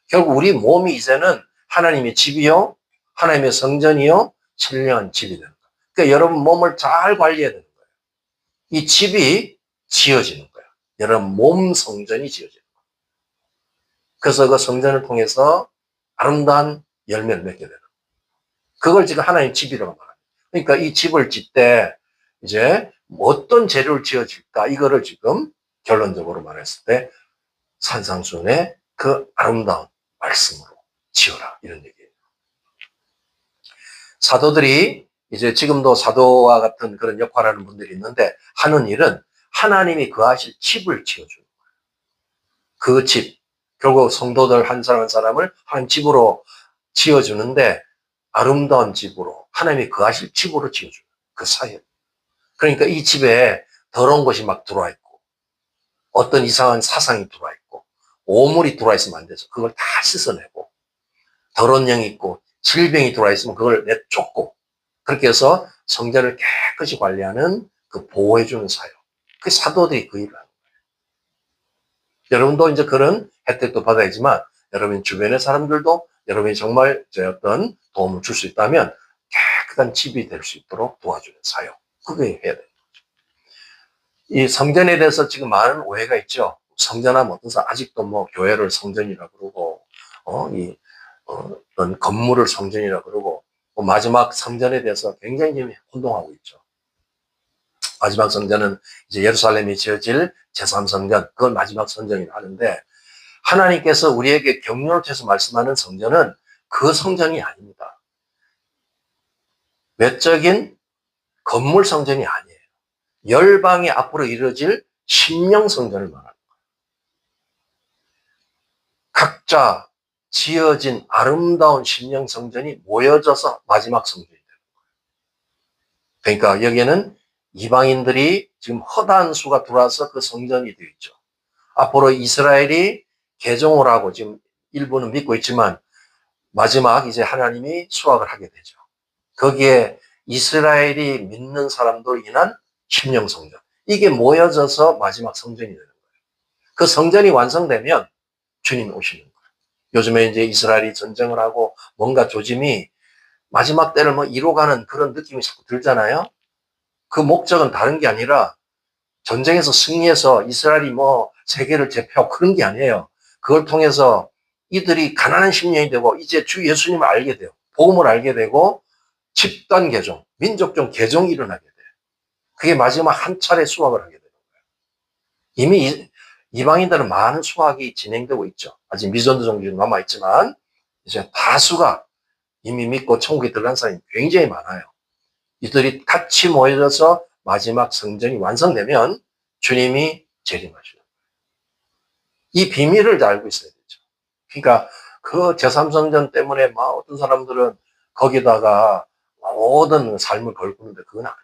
결국 우리 몸이 이제는 하나님의 집이요, 하나님의 성전이요, 신령한 집이 되는 거예요. 그러니까 여러분 몸을 잘 관리해야 되는 거예요. 이 집이 지어지는 거예요. 여러분 몸 성전이 지어지는 거예요. 그래서 그 성전을 통해서 아름다운 열매를 맺게 되는 거예요. 그걸 지금 하나님 집이라고 말합니다. 그러니까 이 집을 짓 때 이제 어떤 재료를 지어질까 이거를 지금 결론적으로 말했을 때 산상수훈의 그 아름다운 말씀으로 지어라 이런 얘기예요. 사도들이 이제 지금도 사도와 같은 그런 역할을 하는 분들이 있는데 하는 일은 하나님이 거하실 집을 지어주는 거예요. 그 집, 결국 성도들 한 사람 한 사람을 한 집으로 지어주는데 아름다운 집으로 하나님이 거하실 집으로 지어주는 그 사역. 그러니까 이 집에 더러운 것이 막 들어와 있고 어떤 이상한 사상이 들어와 있고 오물이 들어와 있으면 안 돼서 그걸 다 씻어내고 더러운 영이 있고 질병이 들어와 있으면 그걸 내쫓고 그렇게 해서 성전을 깨끗이 관리하는 그 보호해주는 사역. 그 사도들이 그 일을 하는 거예요. 여러분도 이제 그런 혜택도 받아야지만 여러분 주변의 사람들도 여러분이 정말 제 어떤 도움을 줄 수 있다면 깨끗한 집이 될 수 있도록 도와주는 사역. 그게 해야 돼요. 이 성전에 대해서 지금 많은 오해가 있죠. 성전하면 어떤 사람 아직도 뭐 교회를 성전이라 그러고 어떤 건물을 성전이라 그러고 마지막 성전에 대해서 굉장히 지금 혼동하고 있죠. 마지막 성전은 이제 예루살렘이 지어질 제3성전, 그걸 마지막 성전이라 하는데 하나님께서 우리에게 경륜을 통해서 말씀하는 성전은 그 성전이 아닙니다. 외적인 건물 성전이 아니에요. 열방이 앞으로 이루어질 심령성전을 말하는 거예요. 각자 지어진 아름다운 심령성전이 모여져서 마지막 성전이 되는 거예요. 그러니까 여기에는 이방인들이 지금 허다한 수가 들어와서 그 성전이 되어 있죠. 앞으로 이스라엘이 개종을 하고 지금 일부는 믿고 있지만 마지막 이제 하나님이 수확을 하게 되죠. 거기에 이스라엘이 믿는 사람들로 인한 심령성전. 이게 모여져서 마지막 성전이 되는 거예요. 그 성전이 완성되면 주님이 오시는 거예요. 요즘에 이제 이스라엘이 전쟁을 하고 뭔가 조짐이 마지막 때를 뭐 이뤄가는 그런 느낌이 자꾸 들잖아요. 그 목적은 다른 게 아니라 전쟁에서 승리해서 이스라엘이 뭐 세계를 제패하고 그런 게 아니에요. 그걸 통해서 이들이 가난한 심령이 되고 이제 주 예수님을 알게 돼요. 복음을 알게 되고 집단 개종, 민족종 개종이 일어나게 돼요. 그게 마지막 한 차례 수확을 하게 되는 거예요. 이미 이방인들은 많은 수확이 진행되고 있죠. 아직 미전도 종교는 남아있지만 이제 다수가 이미 믿고 천국에 들어간 사람이 굉장히 많아요. 이들이 같이 모여져서 마지막 성전이 완성되면 주님이 재림하시는 거예요. 이 비밀을 알고 있어야 되죠. 그러니까 그 제3성전 때문에 막 어떤 사람들은 거기다가 모든 삶을 걸고는데 그건 아니에요.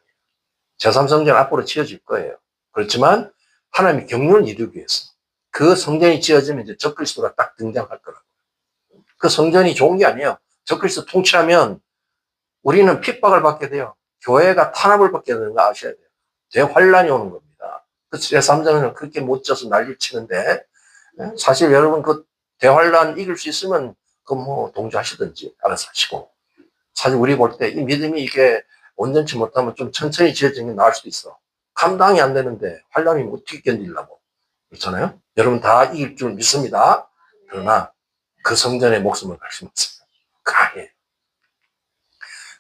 제3성전 앞으로 지어질 거예요. 그렇지만 하나님의 경륜을 이루기 위해서 그 성전이 지어지면 이제 적그리스도가 딱 등장할 거라고요. 그 성전이 좋은 게 아니에요. 적그리스도 통치하면 우리는 핍박을 받게 돼요. 교회가 탄압을 받게 되는 거 아셔야 돼요. 대환란이 오는 겁니다. 그 제3성전을 그렇게 못 져서 난리 치는데 사실 여러분 그 대환란 이길 수 있으면 그 뭐 동조하시든지 알아서 하시고 사실 우리 볼 때 이 믿음이 이게 온전치 못하면 좀 천천히 지어지는 게 나을 수도 있어. 감당이 안 되는데 환란이 어떻게 견디려고 그렇잖아요. 여러분 다 이길 줄 믿습니다. 그러나 그 성전에 목숨을 걸심없어요. 그 아니에요.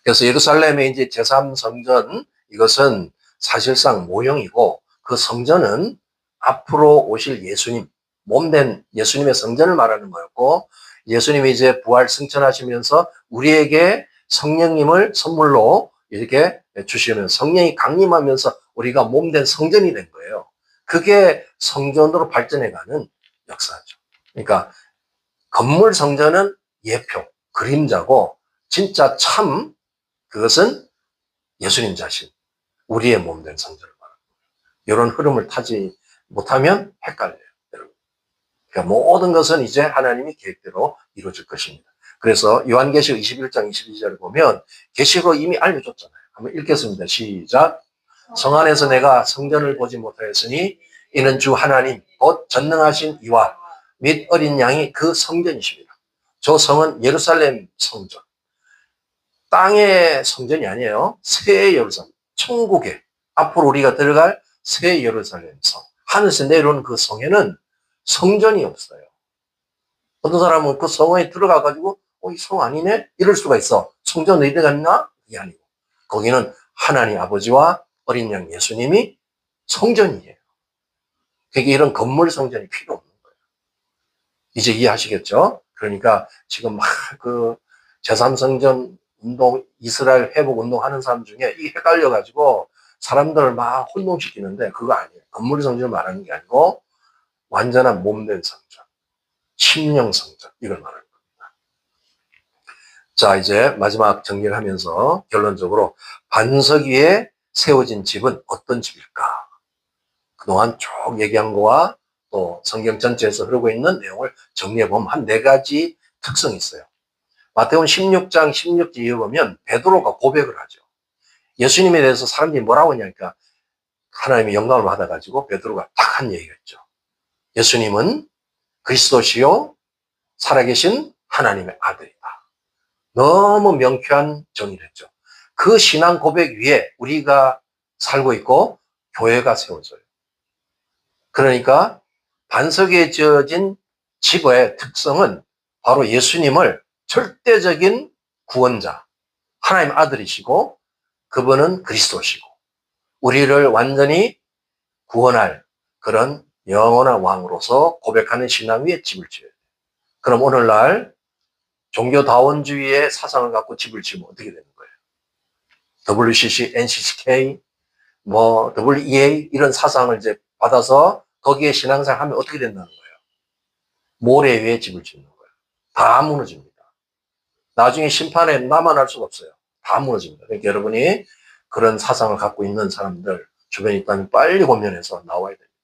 그래서 예루살렘의 이제 제3성전 이것은 사실상 모형이고 그 성전은 앞으로 오실 예수님, 몸된 예수님의 성전을 말하는 거였고 예수님이 이제 부활 승천하시면서 우리에게 성령님을 선물로 이렇게 주시면 성령이 강림하면서 우리가 몸된 성전이 된 거예요. 그게 성전으로 발전해가는 역사죠. 그러니까 건물 성전은 예표, 그림자고 진짜 참 그것은 예수님 자신, 우리의 몸된 성전을 말합니다. 이런 흐름을 타지 못하면 헷갈려요, 여러분. 그러니까 모든 것은 이제 하나님이 계획대로 이루어질 것입니다. 그래서 요한계시록 21장 22절을 보면 계시록 이미 알려줬잖아요. 한번 읽겠습니다. 시작. 성 안에서 내가 성전을 보지 못하였으니 이는 주 하나님 곧 전능하신 이와 및 어린 양이 그 성전이십니다. 저 성은 예루살렘 성전. 땅의 성전이 아니에요. 새 예루살렘, 천국에 앞으로 우리가 들어갈 새 예루살렘 성. 하늘에서 내려오는 그 성에는 성전이 없어요. 어떤 사람은 그 성에 들어가가지고 이 성 아니네? 이럴 수가 있어. 성전 어디 갔나? 이게 아니고 거기는 하나님 아버지와 어린 양 예수님이 성전이에요. 그러니까 이런 건물 성전이 필요 없는 거예요. 이제 이해하시겠죠? 그러니까 지금 막 그 제3성전 운동, 이스라엘 회복 운동 하는 사람 중에 이 헷갈려가지고 사람들을 막 혼동시키는데 그거 아니에요. 건물 성전을 말하는 게 아니고 완전한 몸된 성전, 심령 성전, 이걸 말하는 겁니다. 자, 이제 마지막 정리를 하면서 결론적으로 반석 위에 세워진 집은 어떤 집일까? 그동안 쭉 얘기한 거와 또 성경 전체에서 흐르고 있는 내용을 정리해보면 한 4가지 특성이 있어요. 마태복음 16장 16절에 보면 베드로가 고백을 하죠. 예수님에 대해서 사람들이 뭐라고 하냐니까 하나님의 영감을 받아가지고 베드로가 딱 한 얘기가 있죠. 예수님은 그리스도시요 살아계신 하나님의 아들이다. 너무 명쾌한 정의를 했죠. 그 신앙 고백 위에 우리가 살고 있고 교회가 세워져요. 그러니까 반석에 지어진 집의 특성은 바로 예수님을 절대적인 구원자, 하나님 아들이시고 그분은 그리스도시고 우리를 완전히 구원할 그런 영원한 왕으로서 고백하는 신앙 위에 집을 지어야 돼요. 그럼 오늘날 종교다원주의의 사상을 갖고 집을 지으면 어떻게 되는 거예요? WCC, NCCK, 뭐 WEA 이런 사상을 이제 받아서 거기에 신앙생활 하면 어떻게 된다는 거예요? 모래 위에 집을 짓는 거예요. 다 무너집니다. 나중에 심판에 나만 할 수가 없어요. 다 무너집니다. 그러니까 여러분이 그런 사상을 갖고 있는 사람들 주변에 있다면 빨리 권면해서 나와야 됩니다.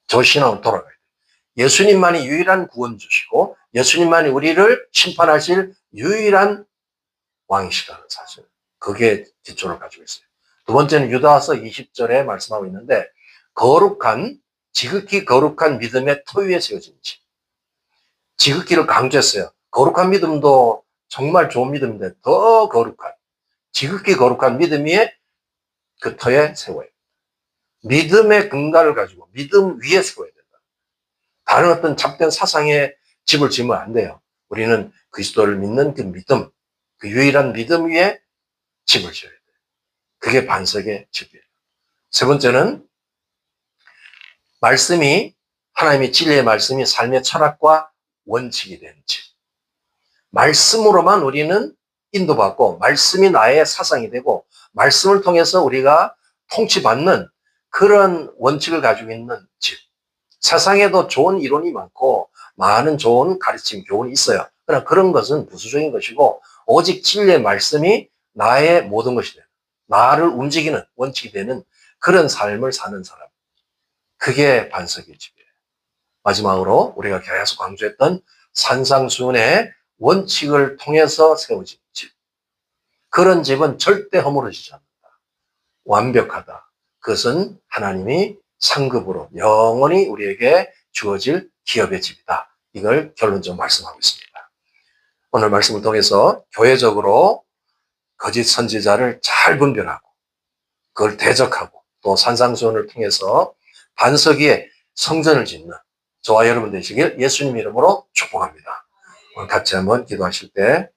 저 신앙으로 돌아가야 돼요. 예수님만이 유일한 구원주시고 예수님만이 우리를 심판하실 유일한 왕이시라는 사실. 그게 기초를 가지고 있어요. 두 번째는 유다서 20절에 말씀하고 있는데 거룩한 지극히 거룩한 믿음의 터 위에 세워진 집. 지극히를 강조했어요. 거룩한 믿음도 정말 좋은 믿음인데 더 거룩한 지극히 거룩한 믿음 위에 그 터에 세워야 됩니다. 믿음의 근간을 가지고 믿음 위에 세워야 된다. 다른 어떤 잡된 사상의 집을 지으면 안 돼요. 우리는 그리스도를 믿는 그 믿음, 그 유일한 믿음 위에 집을 지어야 돼요. 그게 반석의 집이에요. 세 번째는 말씀이 하나님의 진리의 말씀이 삶의 철학과 원칙이 되는 집. 말씀으로만 우리는 인도받고 말씀이 나의 사상이 되고 말씀을 통해서 우리가 통치받는 그런 원칙을 가지고 있는 집. 세상에도 좋은 이론이 많고 많은 좋은 가르침, 교훈이 있어요. 그러나 그런 것은 부수적인 것이고 오직 진리의 말씀이 나의 모든 것이 되는, 나를 움직이는 원칙이 되는 그런 삶을 사는 사람. 그게 반석의 집이에요. 마지막으로 우리가 계속 강조했던 산상수훈의 원칙을 통해서 세워진 집. 그런 집은 절대 허물어지지 않는다. 완벽하다. 그것은 하나님이 상급으로 영원히 우리에게 주어질 기업의 집이다. 이걸 결론적으로 말씀하고 있습니다. 오늘 말씀을 통해서 교회적으로 거짓 선지자를 잘 분별하고 그걸 대적하고 또 산상수훈을 통해서 반석 위에 성전을 짓는 저와 여러분 되시길 예수님 이름으로 축복합니다. 오늘 같이 한번 기도하실 때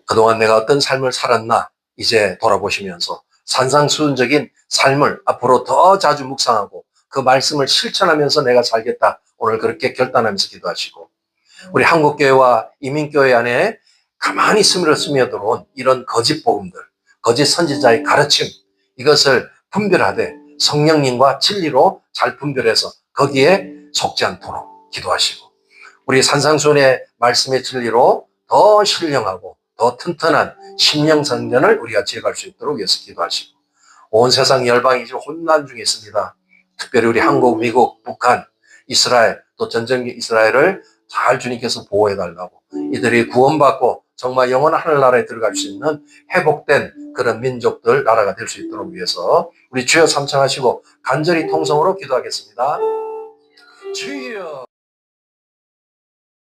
그동안 내가 어떤 삶을 살았나 이제 돌아보시면서 산상수훈적인 삶을 앞으로 더 자주 묵상하고 그 말씀을 실천하면서 내가 살겠다. 오늘 그렇게 결단하면서 기도하시고 우리 한국교회와 이민교회 안에 가만히 스며들어온 이런 거짓 복음들, 거짓 선지자의 가르침 이것을 분별하되 성령님과 진리로 잘 분별해서 거기에 속지 않도록 기도하시고 우리 산상수훈의 말씀의 진리로 더 신령하고 더 튼튼한 심령 성전을 우리가 지어갈 수 있도록 위해서 기도하시고 온 세상 열방이 지금 혼란 중에 있습니다. 특별히 우리 한국, 미국, 북한, 이스라엘 또 전쟁기 이스라엘을 잘 주님께서 보호해달라고 이들이 구원받고 정말 영원한 하늘나라에 들어갈 수 있는 회복된 그런 민족들 나라가 될 수 있도록 위해서 우리 주여 삼창하시고 간절히 통성으로 기도하겠습니다. 주여